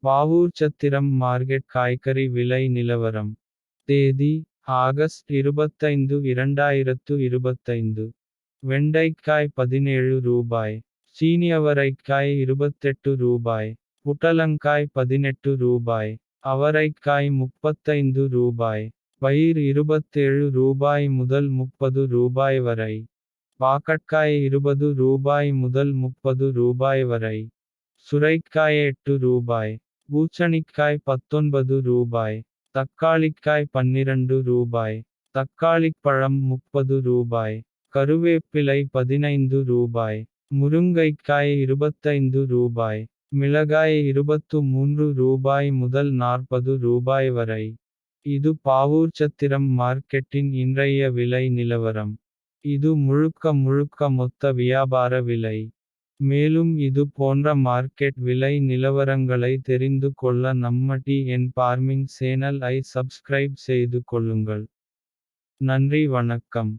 Pavoorchatram market காய்கறி விலை நிலவரம். தேதி ஆகஸ்ட் 25 2025. வெண்டைக்காய் 17 ரூபாய். சீனியவரைக்காய் 28 ரூபாய். புடலங்காய் 18 ரூபாய். அவரைக்காய் 35 ரூபாய். பயிர் 27 ரூபாய் முதல் 30 ரூபாய் வரை. பாகற்காய் 20 ரூபாய் முதல் 30 ரூபாய் வரை. சுரைக்காய் 8 ரூபாய். பூசணிக்காய் 19 ரூபாய். தக்காளிக்காய் 12 ரூபாய். தக்காளிப்பழம் 30 ரூபாய். கருவேப்பிலை 15 ரூபாய். முருங்கைக்காய் 25 ரூபாய். மிளகாய் 23 ரூபாய் முதல் 40 ரூபாய் வரை. இது பாவூர்சத்திரம் மார்க்கெட்டின் இன்றைய விலை நிலவரம். இது முழுக்க மொத்த வியாபார விலை. மேலும் இது போன்ற மார்க்கெட் விலை நிலவரங்களை தெரிந்து கொள்ள நம்ம TN Farming சேனல் ஐ சப்ஸ்கிரைப் செய்து கொள்ளுங்கள். நன்றி வணக்கம்.